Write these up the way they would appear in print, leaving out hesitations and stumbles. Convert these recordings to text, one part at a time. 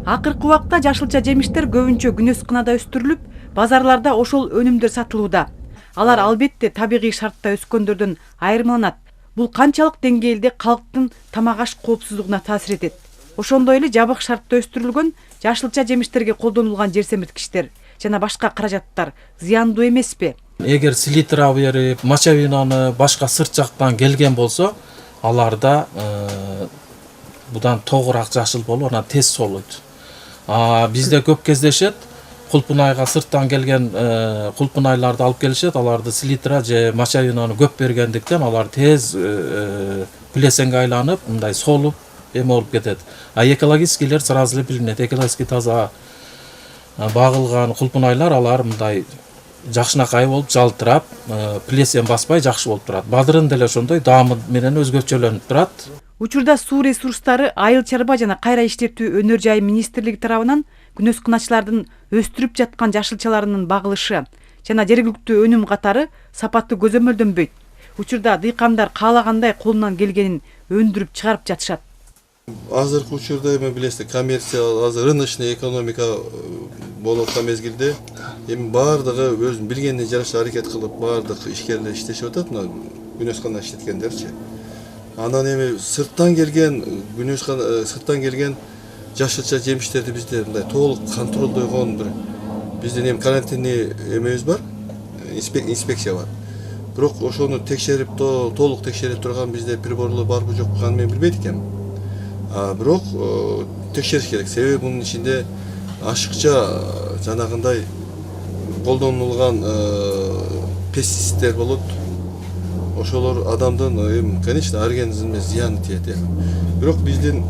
Акыркы убакта жашылча жемиштер көбүнчө күнөс кынада өстүрүлүп, базарларда ошол өнүмдөр сатылууда. Алар албетте табигый шартта өскөндөрдөн айырмаланат. Бул канчалык деңгээлде калктын тамак аш коопсуздугуна таасир этет. Ошондой эле жабык шартта өстүрүлгөн жашылча жемиштерге колдонулган жер семирткичтер жана башка каражаттар зыяндуу эмеспи? Эгер селитра берип, мочовинаны башка сырт жактан келген болсо, аларда будан тогураак жашыл болуп, анан тез солойт. Бизде көп кездешет, кулпунайга сырттан келген кулпунайларды алып келишет, аларды селитра же мочовинаны көп бергендиктен алар тез плесенге айланып, мындай солуп, эме болуп кетет. Экологическийлер сразу эле билинет. Экологически таза багылган кулпунайлар алар мындай жакшынакай болуп, жалтырап, плесен баспай жакшы болуп турат. Бадырын деле ошондой даамы менен өзгөчөлөнүп турат. Учурда суу ресурстары, айыл чарба жана кайра иштетүү өнөр жай министрлиги тарабынан күнөс кыначылардын өстүрүп жаткан жашылчаларынын багылышы жана жергиликтүү өнүм катары сапаты көзөмөлдөнбөйт. Учурда дыйкандар каалагандай колунан келгенин өндүрүп чыгарып жатышат. Азыркы учурда эми билесиз, коммерциялык, азыр рыночный экономика болуп аткан мезгилде эми баардыгы өзүнүн билгенине жараша аракет кылып, баардык ишкерлер иштешип атат, мына күнөс кана иштеткендерчи. Анан эми сырттан келген жашылча жемиштерди бизде мындай толук контролдойгон биздин эми карантинный эмебиз бар, инспекция бар. Бирок ошону текшерип, толук текшерип турган бизде приборлор барбы жокпу аны мен билбейт экенмин. Бирок текшериш керек. Себеби мунун ичинде ашыкча жанагындай колдонулган пестициддер болот. Ошолор адамдын конечно организмине зыяны тиет. Бирок биздин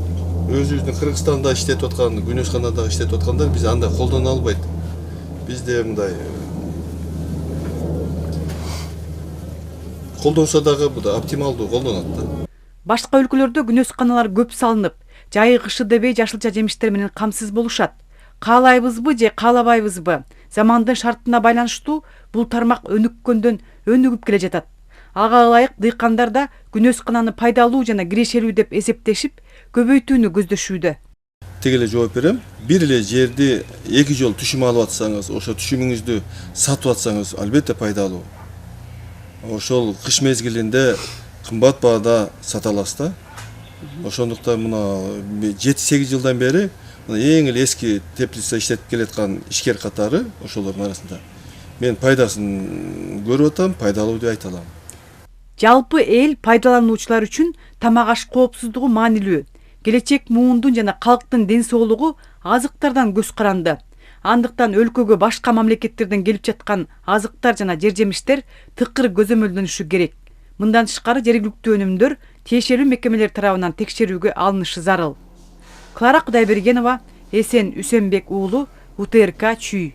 өзүбүздүн Кыргызстанда иштетип аткан, күнөсканада иштетип аткандар биз андай колдоно албайт. Бизде мындай колдонсо дагы бу да оптималдуу колдонот да. Башка өлкөлөрдө күнөс каналар көп салынып, жайы кышы дебей жашылча жемиштер менен камсыз болушат. Каалайбызбы же каалабайбызбы, замандын шартына байланыштуу бул тармак өнүккөндөн өнүгүп келе жатат. Ага ылайык дыйкандар да күнөс кананы пайдалуу жана кирешелүү деп эсептешип, көбөйтүүнү көздөшүүдө. Тиги эле жооп берем. Бир эле жерди 2 жол түшүм алып атсаңыз, ошо түшүмүңүздү сатып атсаңыз, албетте пайдалуу. Ошол кыш мезгилинде кымбат баада сата аласыз да. Ошондуктан мына 7-8 жылдан бери эң эле эски теплица иштетип келаткан ишкер катары ошолордун арасында мен пайдасын көрүп атам, пайдалуу деп айта алам. Жалпы эл пайдалануучулар үчүн тамак аш коопсуздугу маанилүү. Келечек муундун жана калктын ден соолугу азыктардан көз каранды. Андыктан өлкөгө башка мамлекеттерден келип жаткан азыктар жана жер жемиштер тыкыр көзөмөлдөнүшү керек. Мындан тышкары жергиликтүү өнүмдөр тиешелүү мекемелер тарабынан текшерүүгө алынышы зарыл. Клара Кудайбергенова, Эсен Үсөнбек уулу, УТРК Чүй.